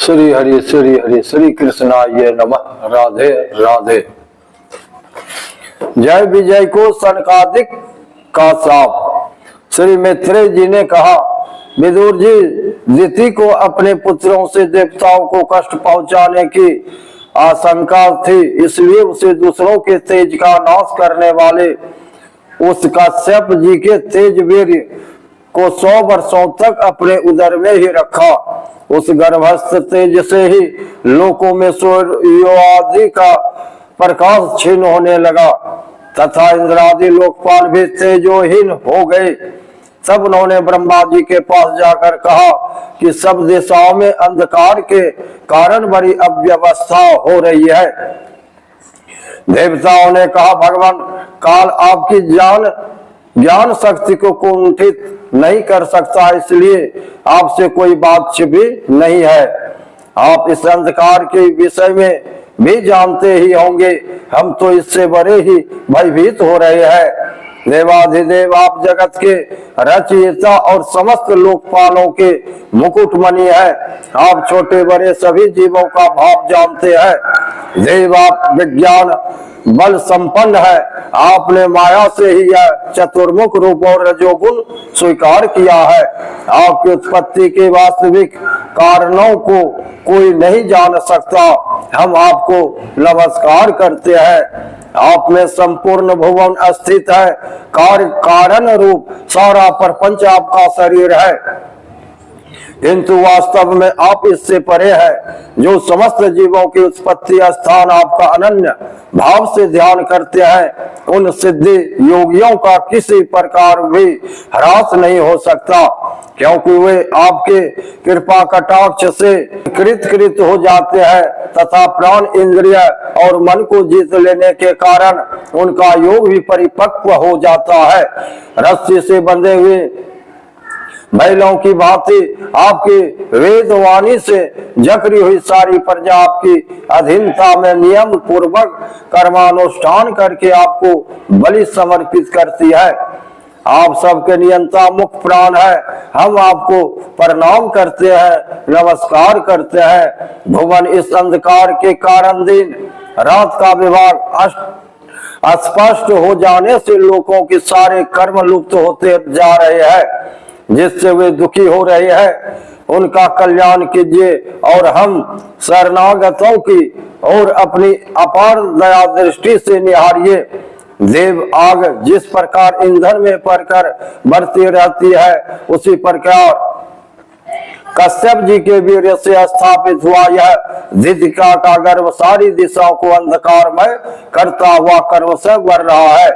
श्री हरि श्री कृष्णाय नमः। राधे राधे। जय विजय को सनकादिक का साप। श्री मैत्रेय जी ने कहा, विदुर जी, दिति को अपने पुत्रों से देवताओं को कष्ट पहुंचाने की आशंका थी, इसलिए उसे दूसरों के तेज का नाश करने वाले उस कश्यप जी के तेज वीर्य को 100 वर्षों तक अपने उदर में ही रखा। उस गर्भस्थ तेज से ही लोकों में सूर्य आदि का प्रकाश क्षीण होने लगा तथा इंद्रादि लोकपाल भी तेजोहीन हो गए। तब उन्होंने ब्रह्मा जी के पास जाकर कहा कि सब दिशाओं में अंधकार के कारण बड़ी अव्यवस्था हो रही है। देवताओं ने कहा, भगवान, काल आपकी ज्ञान शक्ति को कुंठित नहीं कर सकता, इसलिए आपसे कोई बात छिपी नहीं है। आप इस अंधकार के विषय में भी जानते ही होंगे, हम तो इससे बड़े ही भयभीत हो रहे हैं। देवाधिदेव, आप जगत के रचयिता और समस्त लोकपालों के मुकुटमणि है। आप छोटे बड़े सभी जीवों का भाव जानते हैं। देव, आप विज्ञान बल संपन्न है। आपने माया से ही यह चतुर्मुख रूप और रजोगुण स्वीकार किया है। आपकी उत्पत्ति के वास्तविक कारणों को कोई नहीं जान सकता। हम आपको नमस्कार करते हैं। आप में संपूर्ण भुवन स्थित है। कार्य कारण रूप सारा प्रपंच आपका शरीर है, किंतु वास्तव में आप इससे परे है। जो समस्त जीवों की उत्पत्ति स्थान आपका अनन्य भाव से ध्यान करते हैं, उन सिद्धि योगियों का किसी प्रकार भी ह्रास नहीं हो सकता, क्योंकि वे आपके कृपा कटाक्ष से कृत हो जाते हैं तथा प्राण, इंद्रिय और मन को जीत लेने के कारण उनका योग भी परिपक्व हो जाता है। रस्सी से बंधे हुए बैलों की भांति आपकी वेदवाणी से जकड़ी हुई सारी प्रजा आपकी अधीनता में नियम पूर्वक कर्मानुष्ठान करके आपको बलि समर्पित करती है। आप सबके नियंता मुख प्राण है। हम आपको प्रणाम करते हैं, नमस्कार करते हैं। भुवन इस अंधकार के कारण दिन रात का विभाग अस्पष्ट हो जाने से लोगों के सारे कर्म लुप्त होते जा रहे हैं, जिससे वे दुखी हो रहे हैं। उनका कल्याण कीजिए और हम शरणागतों की और अपनी अपार दया दृष्टि से निहारिए। देव, आग जिस प्रकार ईंधन में पड़कर बढ़ती रहती है, उसी प्रकार कश्यप जी के वीर्य से स्थापित हुआ यह दितिका का गर्भ सारी दिशाओं को अंधकारमय करता हुआ कर्म से बढ़ रहा है।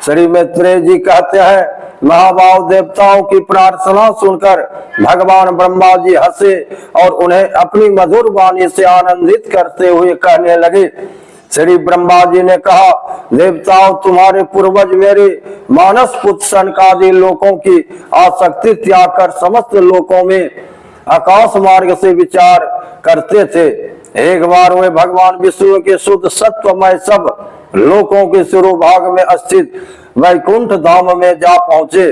श्री मैत्रेय जी कहते हैं, महाभाव देवताओं की प्रार्थना सुनकर भगवान ब्रह्मा जी हंसे और उन्हें अपनी मधुर वाणी से आनंदित करते हुए कहने लगे। श्री ब्रह्मा जी ने कहा, देवताओं, तुम्हारे पूर्वज मेरे मानस पुत्र सनकादि लोकों की आसक्ति त्याग कर समस्त लोकों में आकाश मार्ग से विचार करते थे। एक बार वे भगवान विष्णु के शुद्ध सत्वमय सब लोकों के शिरोभाग में स्थित वैकुंठ धाम में जा पहुंचे।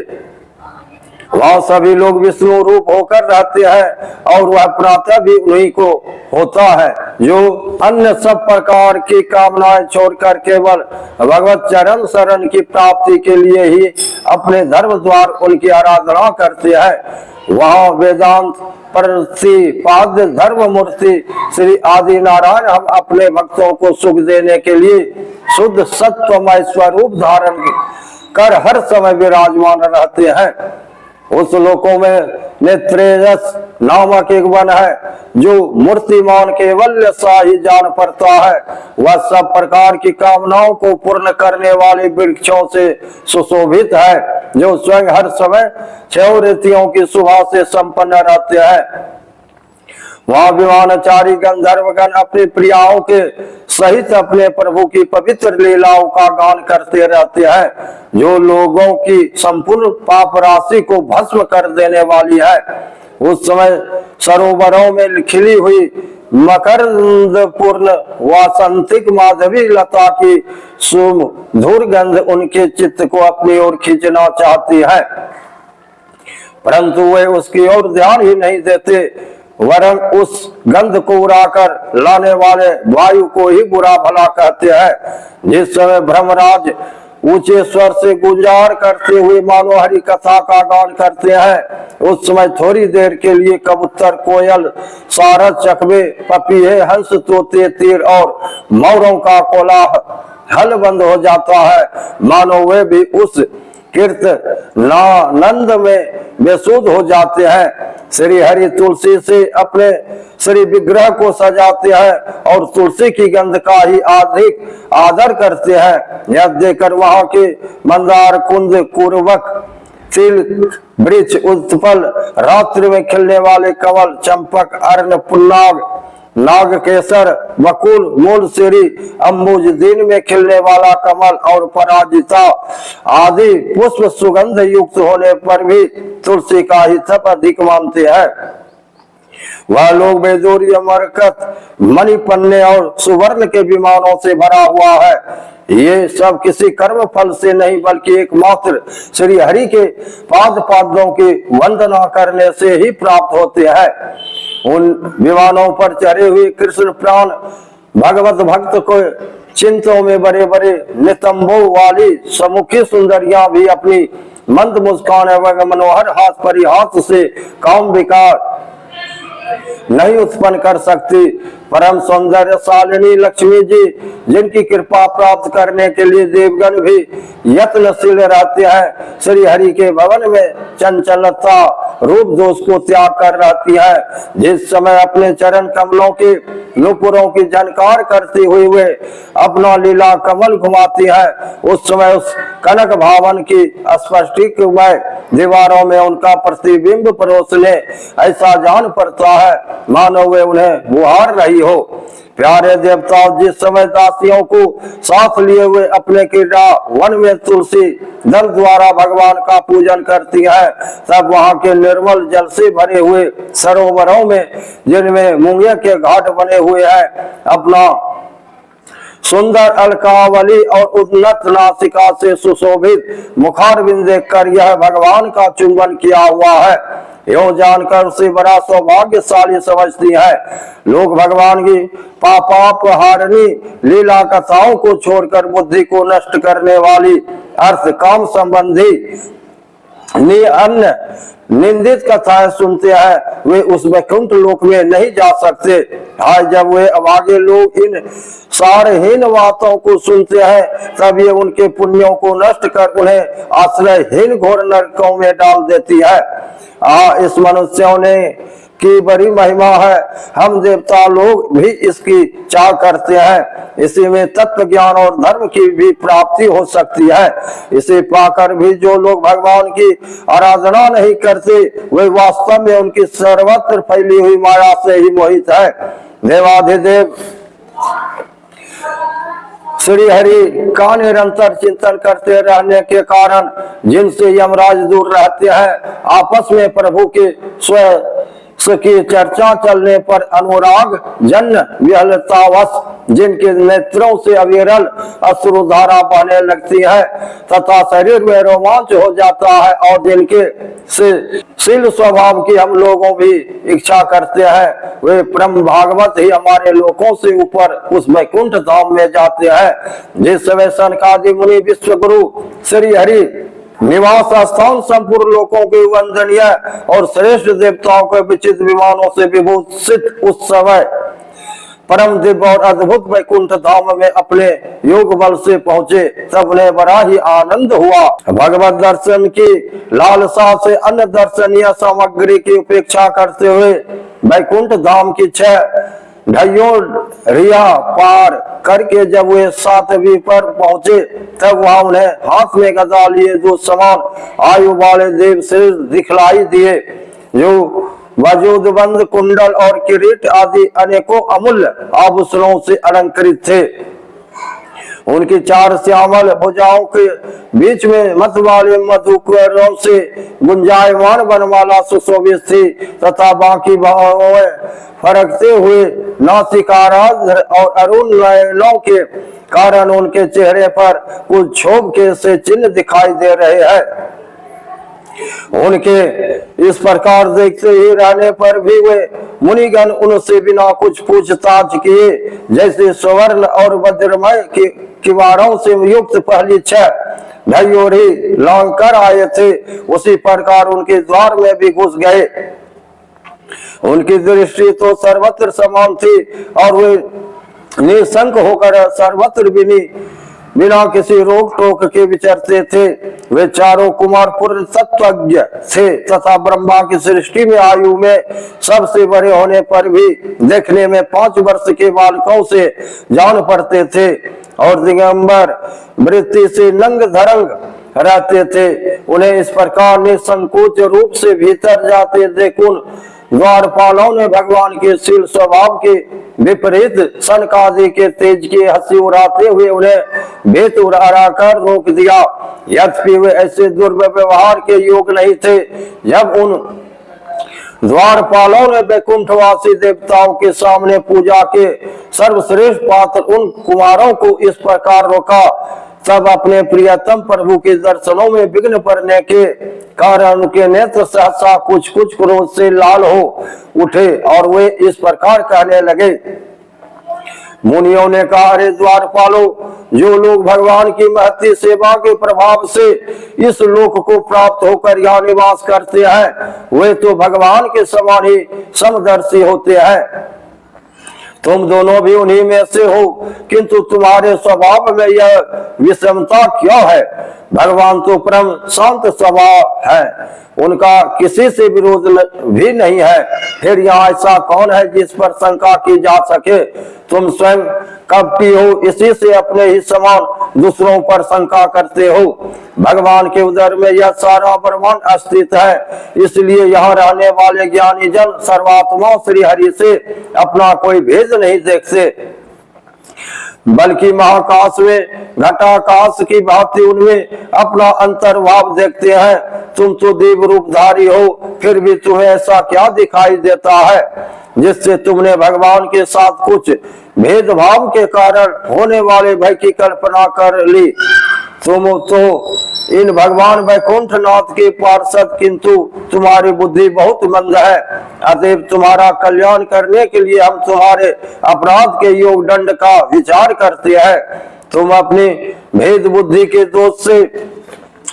वहाँ सभी लोग विष्णु रूप होकर रहते हैं और वह प्रातः भी उन्हीं को होता है, जो अन्य सब प्रकार की कामनाएं छोड़कर केवल भगवत चरण शरण की प्राप्ति के लिए ही अपने धर्म द्वार उनकी आराधना करते हैं। वहाँ वेदांत प्रतिपाद्य धर्म मूर्ति श्री आदि नारायण हम अपने भक्तों को सुख देने के लिए शुद्ध सत्वमय स्वरूप धारण कर हर समय विराजमान रहते हैं। उस लोकों में नेत्रेयस नामक एक वन है, जो मूर्तिमान केवल सा ही जान पड़ता है। वह सब प्रकार की कामनाओं को पूर्ण करने वाले वृक्षों से सुशोभित है, जो स्वयं हर समय 6 ऋतुओं की शोभा से संपन्न रहते हैं। वहाँ विमानचारी गंधर्वगण अपनी प्रियाओं के सहित अपने प्रभु की पवित्र लीलाओं का गान करते रहते हैं, जो लोगों की संपूर्ण पाप राशि को भस्म कर देने वाली है। उस समय सरोवरों में खिली हुई मकरंद पूर्ण वासंतिक माधवी लता की सुमधुर गंध उनके चित्त को अपनी ओर खींचना चाहती है, परंतु वे उसकी ओर ध्यान ही नहीं देते। वरन उस गंध को उड़ाकर लाने वाले वायु को ही बुरा भला कहते हैं। जिस समय ब्रह्मराज ऊंचे स्वर से गुजार करते हुए मानो हरि कथा का गान करते हैं, उस समय थोड़ी देर के लिए कबूतर, कोयल, सारस, चकवे, पपीहे, हंस, तोते, तीर और मोरों का कोलाहल बंद हो जाता है, मानो वे भी उस कीर्तनानंद में बेसुध हो जाते हैं। श्री हरि तुलसी से अपने श्री विग्रह को सजाते हैं और तुलसी की गंध का ही अधिक आदर करते हैं। यह देखकर वहां के मंदार, कुंद, कुरवक, तिल, वृक्ष, उत्पल, रात्रि में खिलने वाले कमल, चंपक, अर्ण, पुन्नाग, नागकेसर, बकुल, मूल, सीरी, अम्बुज, दिन में खिलने वाला कमल और पराजिता आदि पुष्प सुगंध युक्त होने पर भी तुलसी का ही तप अधिक मानते हैं। वह लोग बेदूरी, मरकत, मणि, पन्ने और सुवर्ण के विमानों से भरा हुआ है। ये सब किसी कर्म फल से नहीं बल्कि एकमात्र श्री हरि के पाद पादों की वंदना करने से ही प्राप्त होते हैं। उन विमानों पर चढ़े हुए कृष्ण प्राण भगवत भक्त को चिंतों में बड़े बड़े नितंबों वाली सम्मुखी सुंदरियां भी अपनी मंद मुस्कान एवं मनोहर हाथ परिहास से काम विकार नहीं उत्पन्न कर सकती। परम सौंदर्यशालिनी लक्ष्मी जी, जिनकी कृपा प्राप्त करने के लिए देवगण भी यत्नशील रहते हैं, श्री हरि के भवन में चंचलता रूप दोष को त्याग कर रहती है। जिस समय अपने चरण कमलों के नुपुरों की झनकार करते हुए वे अपना लीला कमल घुमाती है, उस समय उस कनक भावन की स्फटिकमय दीवारों में उनका प्रतिबिंब परोसने ऐसा जान पड़ता है मानो वे उन्हें बुहार रही हो। प्यारे देवताओं, जिस समय दासियों को साथ लिए हुए अपने क्रीड़ा वन में तुलसी दल द्वारा भगवान का पूजन करती है, तब वहां के निर्मल जल से भरे हुए सरोवरों में, जिनमें मूंगे के घाट बने हुए हैं, अपना सुंदर अलकावली और उन्नत नासिका से सुशोभित मुखारबिंद देखकर यह भगवान का चुंबन किया हुआ है, यो जानकर उसे बड़ा सौभाग्यशाली समझती है। लोग भगवान की पापापहारिणी लीला कथाओं को छोड़कर बुद्धि को नष्ट करने वाली अर्थ काम संबंधी अन्य निंदित कथाएं सुनते हैं, वे उस वैकुंठ लोक में नहीं जा सकते। आज जब वे अभागे लोग इन सारहीन बातों को सुनते हैं, तब ये उनके पुण्यों को नष्ट कर उन्हें आश्रयहीन घोर नरकों में डाल देती है। इस मनुष्यों ने की बड़ी महिमा है, हम देवता लोग भी इसकी चाह करते हैं। इसी में तत्व ज्ञान और धर्म की भी प्राप्ति हो सकती है। इसे पाकर भी जो लोग भगवान की आराधना नहीं करते, वे वास्तव में उनकी सर्वत्र फैली हुई माया से ही मोहित है। देवाधिदेव श्री हरि का निरंतर चिंतन करते रहने के कारण जिनसे यमराज दूर रहते हैं, आपस में प्रभु के की चर्चा चलने पर अनुराग जन्य विहलतावश जिनके नेत्रों से अविरल अश्रुधारा बहने लगती है तथा शरीर में रोमांच हो जाता है, और जिनके शील स्वभाव की हम लोगों भी इच्छा करते हैं, वे परम भागवत ही हमारे लोकों से ऊपर उस वैकुंठ धाम में जाते हैं। जिस समय सनकादि मुनि विश्व गुरु श्री हरि निवास स्थान संपूर्ण लोकों के वंदनीय और श्रेष्ठ देवताओं के विचित विमानों से विभूषित उस समय परम दिव्य और अद्भुत वैकुंठ धाम में अपने योग बल से पहुंचे, तब उन्हें बड़ा ही आनंद हुआ। भगवत दर्शन की लालसा से अन्य दर्शनीय सामग्री की उपेक्षा करते हुए वैकुंठ धाम की 6 ढाइयों रिया पार करके जब वे 7वीं पर पहुंचे, तब वहां उन्हें हाथ में गदा लिए जो समान आयु वाले देव से दिखलाई दिए, जो वजूदबंद कुंडल और किरीट आदि अनेकों अमूल्य आभूषणों से अलंकृत थे। उनकी 4 श्यामल भुजाओं के बीच में मत वाले मधुकरों से गुंजायमान वनमाला सुशोभित थी तथा बाकी भावों फरकते हुए नासिकाराज और अरुण नयनों के कारण उनके चेहरे पर कुछ क्षोभ के से चिन्ह दिखाई दे रहे हैं। उनके इस प्रकार देखते ही रहने पर भी वे मुनिगण उनसे बिना कुछ पूछताछ किए जैसे स्वर्ण और वज्रमय के किवाड़ों से युक्त पहली 6 ढयोरी लांग कर आए थे, उसी प्रकार उनके द्वार में भी घुस गए। उनकी दृष्टि तो सर्वत्र समान थी और वे निशंक होकर सर्वत्र बिना किसी रोक टोक के विचरते थे। वे चारों कुमार पूर्ण तत्वज्ञ थे तथा ब्रह्मा की सृष्टि में आयु में सबसे बड़े होने पर भी देखने में 5 वर्ष के बालकों से जान पड़ते थे और दिगंबर वृत्ति से नंग धरंग रहते थे। उन्हें इस प्रकार निसंकोच रूप से भीतर जाते देख उन द्वारपालों ने भगवान के शील स्वभाव के विपरीत सनकादि के तेज की हंसी उड़ाते हुए उन्हें भेद उड़ा कर रोक दिया। यद्यपि वे ऐसे दुर्व्यवहार के योग नहीं थे। जब उन द्वारपालों ने वैकुंठवासी देवताओं के सामने पूजा के सर्वश्रेष्ठ पात्र उन कुमारों को इस प्रकार रोका, तब अपने प्रियतम प्रभु के दर्शनों में विघ्न पड़ने के कारण उनके नेत्र सहसा कुछ क्रोध से लाल हो उठे और वे इस प्रकार कहने लगे। मुनियों ने कहा, अरे द्वारपालो, जो लोग भगवान की महती सेवा के प्रभाव से इस लोक को प्राप्त होकर यहाँ निवास करते हैं वे तो भगवान के समान ही समदर्शी होते हैं। तुम दोनों भी उन्हीं में से हो, किंतु तुम्हारे स्वभाव में यह विषमता क्यों है? भगवान तो परम शांत स्वभाव है, उनका किसी से विरोध भी नहीं है। फिर यहाँ ऐसा कौन है जिस पर शंका की जा सके? तुम स्वयं कपटी हो, इसी से अपने ही समान दूसरों पर शंका करते हो। भगवान के उदर में यह सारा ब्रह्मांड स्थित है, इसलिए यहाँ रहने वाले ज्ञानी जन सर्वात्मा श्री हरि से अपना कोई भेद नहीं देखते, बल्कि महाकाश में घटाकाश की भांति उनमें अपना अंतर्भाव देखते हैं। तुम तो देव रूपधारी हो, फिर भी तुम्हें ऐसा क्या दिखाई देता है जिससे तुमने भगवान के साथ कुछ भेदभाव के कारण होने वाले भय की कल्पना कर ली? तुम तो इन भगवान वैकुंठनाथ के पार्षद, किंतु तुम्हारी बुद्धि बहुत मंद है। अतएव तुम्हारा कल्याण करने के लिए हम तुम्हारे अपराध के योग दंड का विचार करते हैं। तुम अपनी भेद बुद्धि के दोष से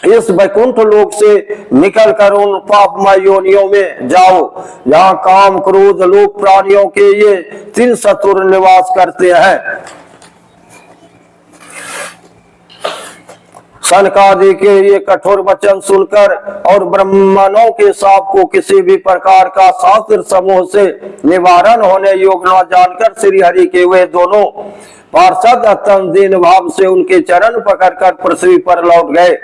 इस वैकुंठ लोक से निकलकर उन पापमय योनियों में जाओ जहाँ काम क्रोध लोक प्राणियों के ये 3 चतुर निवास करते हैं। सनकादि के ये कठोर वचन सुनकर और ब्राह्मणों के शाप को किसी भी प्रकार का शास्त्र समूह से निवारण होने योग न जानकर श्री हरि के वे दोनों पार्षद अत्यंत दीन भाव से उनके चरण पकड़कर पृथ्वी पर लौट गए।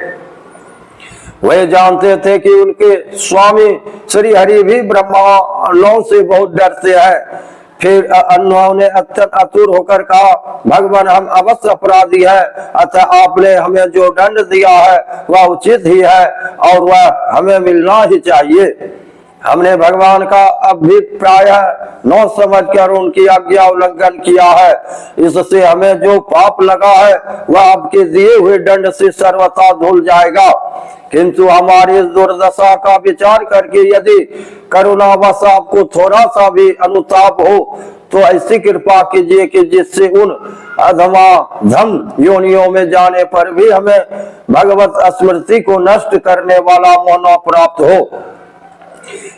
वे जानते थे कि उनके स्वामी श्री हरि भी ब्रह्मांडों से बहुत डरते हैं। फिर उन्होंने अत्यंत आतुर होकर कहा, भगवान, हम अवश्य अपराधी है, अतः आपने हमें जो दंड दिया है वह उचित ही है और वह हमें मिलना ही चाहिए। हमने भगवान का अभिप्राय न समझकर उनकी आज्ञा उल्लंघन किया है, इससे हमें जो पाप लगा है वह आपके दिए हुए दंड से सर्वथा धुल जाएगा। किंतु हमारी इस दुर्दशा का विचार करके यदि करुणावश आपको थोड़ा सा भी अनुताप हो तो ऐसी कृपा कीजिए कि जिससे उन अधमाधम योनियों में जाने पर भी हमें भगवत स्मृति को नष्ट करने वाला मोह प्राप्त हो।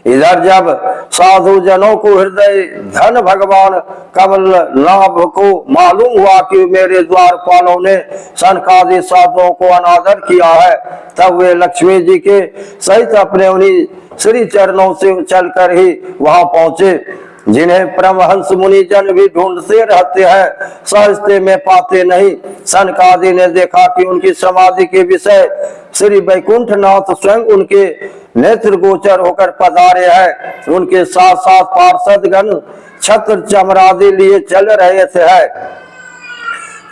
इधर जब साधु जनों को हृदय धन भगवान कमल लाभ को मालूम हुआ कि मेरे द्वारपालों ने सनकादि साधुओं को अनादर किया है, तब वे लक्ष्मी जी के सहित अपने उन्हीं श्री चरणों से चलकर ही वहां पहुंचे, जिन्हें परमहंस मुनि जन भी ढूंढते रहते हैं, सहजते में पाते नहीं। सनकादि ने देखा कि उनकी समाधि के विषय श्री वैकुंठनाथ स्वयं उनके नेत्र गोचर होकर पधारे हैं। उनके साथ साथ पार्षदगण छत्र चमरादि लिए चल रहे थे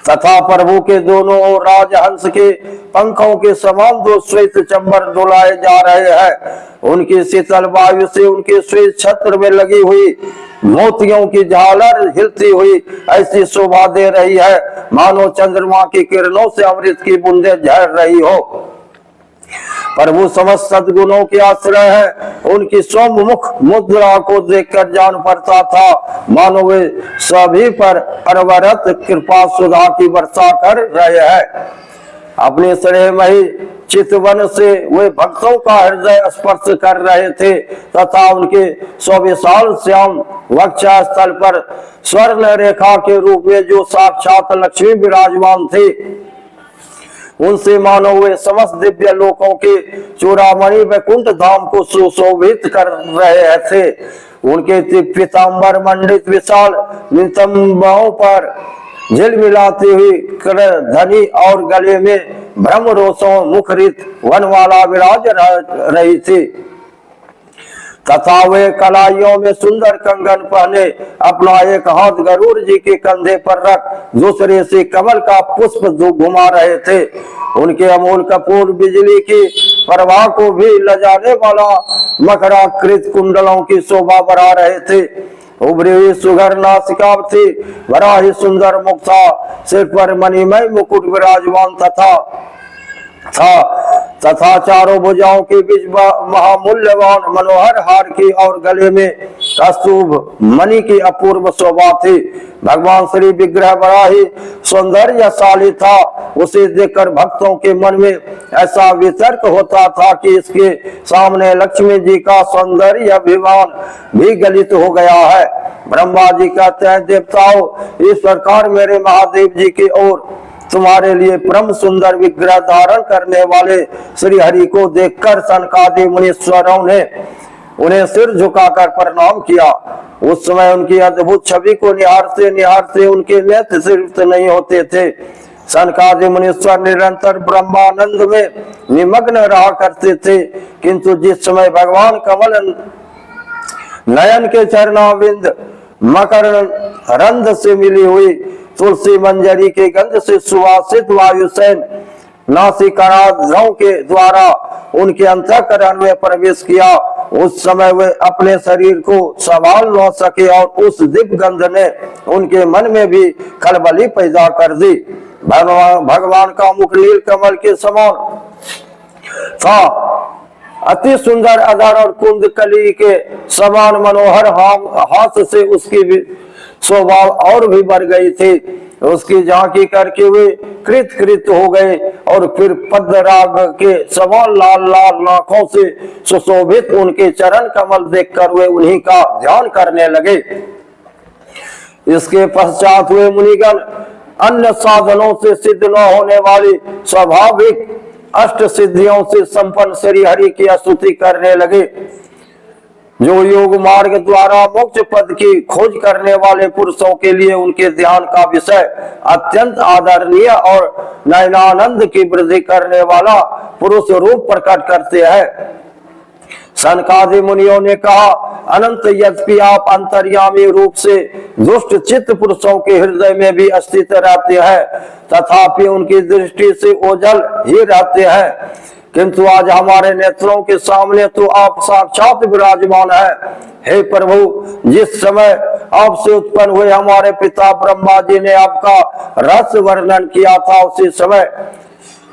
तथा प्रभु के दोनों ओर राजहंस के पंखों के समान 2 श्वेत चंबर डुलाए जा रहे हैं। उनकी शीतल वायु से उनके श्वेत छत्र में लगी हुई मोतियों की झालर हिलती हुई ऐसी शोभा दे रही है मानो चंद्रमा की किरणों से अमृत की बूंदें झड़ रही हो। प्रभु समस्त सद्गुणों के आश्रय है। उनकी सौम्यमुख मुद्रा को देखकर जान पड़ता था मानो वे सभी पर अनवरत कृपा सुधा की वर्षा कर रहे हैं। अपने स्नेहमयी चितवन से वे भक्तों का हृदय स्पर्श कर रहे थे तथा उनके सविशाल श्याम वक्षा स्थल पर स्वर्ण रेखा के रूप में जो साक्षात लक्ष्मी विराजमान थे, उनसे मानो वे समस्त दिव्य लोकों के चूड़ामणि वैकुंठ धाम को सुशोभित कर रहे थे। उनके पीताम्बर मंडित विशाल नितंबों पर झिलमिलाती हुई धनी और गले में ब्रह्मरोसों मुखरित वनमाला विराज रही थी तथा वे कलाइयों में सुंदर कंगन पहने अपना एक हाथ गरुड़ जी के कंधे पर रख दूसरे से कमल का पुष्प घुमा रहे थे। उनके अमूल कपूर बिजली की प्रवाह को भी लजाने वाला मकराकृत कुंडलों की शोभा बढ़ा रहे थे। उभरी हुई सुघर नासिका थी, बड़ा ही सुंदर मुख था, सिर पर मणिमय मुकुट विराजमान तथा चारों भुजाओं के बीच महामूल्यवान मनोहर हार की और गले में कस्तूभ मणि की अपूर्व शोभा थी। भगवान श्री विग्रह बड़ा ही सौंदर्यशाली था। उसे देखकर भक्तों के मन में ऐसा वितर्क होता था कि इसके सामने लक्ष्मी जी का सौंदर्य अभिमान भी गलित हो गया है। ब्रह्मा जी कहते हैं, देवताओं, इस प्रकार मेरे महादेव जी की ओर तुम्हारे लिए परम सुंदर विग्रह धारण करने वाले श्री हरि को देखकर सनकादि मुनीश्वरों ने उन्हें सिर झुकाकर प्रणाम किया। उस समय उनकी अद्भुत छवि को निहारते उनके नेत्र सिर्फ नहीं होते थे। सनकादि मुनीश्वर निरंतर ब्रह्मानंद में निमग्न रहा करते थे, किंतु जिस समय भगवान कमल नयन के चरणाविंद मकर रंध से मिली हुई तुलसी मंजरी के गंध से सुवासित वायुसेन नासिकाग्रहों के द्वारा उनके अंतःकरण में प्रवेश किया, उस समय वे अपने शरीर को संभाल न सके और उस दिव्य गंध ने उनके मन में भी खलबली पैदा कर दी। भगवान का मुख नील कमल के समान था, अति सुंदर अधर और कुंद कली के समान मनोहर हाथ से उसकी शोभा और भी बढ़ गई थी। उसकी झांकी करके वे कृत हो गए और फिर पद्मराग के समान लाल लाल नाखों से सुशोभित उनके चरण कमल देखकर वे उन्हीं का ध्यान करने लगे। इसके पश्चात वे मुनिगण अन्य साधनों से सिद्ध न होने वाली स्वाभाविक अष्ट सिद्धियों से संपन्न श्री हरि की स्तुति करने लगे। जो योग मार्ग द्वारा मोक्ष पद की खोज करने वाले पुरुषों के लिए उनके ध्यान का विषय अत्यंत आदरणीय और नयनानंद की वृद्धि करने वाला पुरुष रूप प्रकट करते हैं। सनकादि मुनियों ने कहा, अनंत यद्यपि आप अंतर्यामी रूप से दुष्ट चित्त पुरुषों के हृदय में भी स्थित रहते हैं, तथापि उनकी दृष्टि से ओझल ही रहते हैं, किंतु आज हमारे नेत्रों के सामने तो आप साक्षात विराजमान है। हे प्रभु, जिस समय आपसे उत्पन्न हुए हमारे पिता ब्रह्मा जी ने आपका रस वर्णन किया था, उसी समय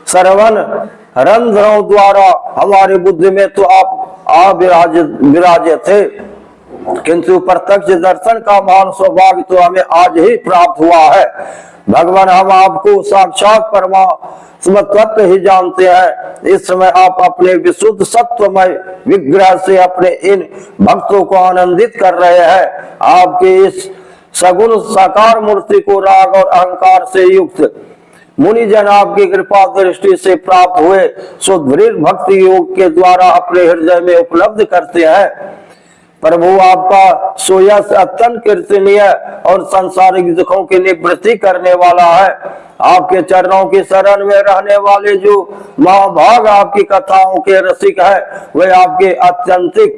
श्रवण रंध्रों द्वारा हमारी बुद्धि में तो आप विराजे थे, किंतु प्रत्यक्ष दर्शन का महान सौभाग्य तो हमें आज ही प्राप्त हुआ है। भगवान, हम आपको साक्षात परमात्मा तत्व ही जानते हैं। इस समय आप अपने विशुद्ध सत्वमय विग्रह से अपने इन भक्तों को आनंदित कर रहे हैं। आपके इस सगुण साकार मूर्ति को राग और अहंकार से युक्त मुनि जन आपकी कृपा दृष्टि से प्राप्त हुए सुदृढ़ भक्ति योग के द्वारा अपने हृदय में उपलब्ध करते हैं। प्रभु, आपका सुयश अत्यंत कीर्तनीय और सांसारिक दुखों की निवृत्ति करने वाला है। आपके चरणों की शरण में रहने वाले जो महाभाग आपकी कथाओं के रसिक है, वे आपके अत्यंतिक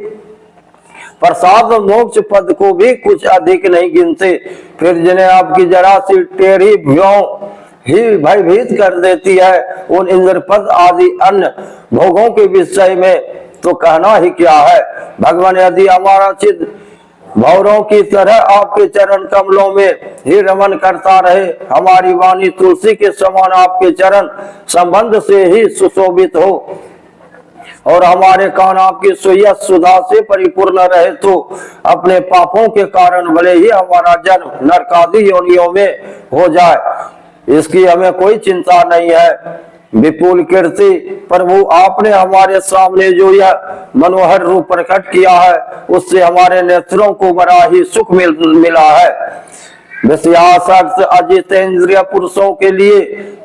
प्रसाद मोक्ष पद को भी कुछ अधिक नहीं गिनते। फिर जिन्हें आपकी जरा सी टेढ़ी भ्यों ही भयभीत कर देती है, उन इंद्रपद आदि अन्य भोगों के विषय में तो कहना ही क्या है। भगवान, यदि हमारा चित्त भौरों की तरह आपके चरण कमलों में ही रमन करता रहे, हमारी वाणी तुलसी के समान आपके चरण संबंध से ही सुशोभित हो, और हमारे कान आपकी सुयत सुधा से परिपूर्ण रहे, तो अपने पापों के कारण भले ही हमारा जन्म नरकादि योनियों में हो जाए, इसकी हमें कोई चिंता नहीं है। विपुल कीर्ति प्रभु, आपने हमारे सामने जो यह मनोहर रूप प्रकट किया है, उससे हमारे नेत्रों को बड़ा ही सुख मिला है। विषयासक्त अजितेंद्रिय पुरुषों के लिए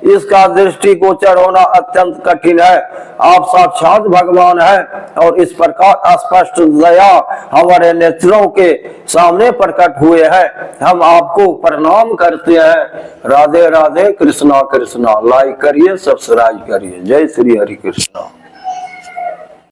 इसका दृष्टिगोचर होना अत्यंत कठिन है। आप साक्षात भगवान हैं और इस प्रकार स्पष्ट दया हमारे नेत्रों के सामने प्रकट हुए हैं। हम आपको प्रणाम करते हैं। राधे राधे, कृष्णा कृष्णा। लाइक करिए, सब्सक्राइब करिए। जय श्री हरि कृष्णा।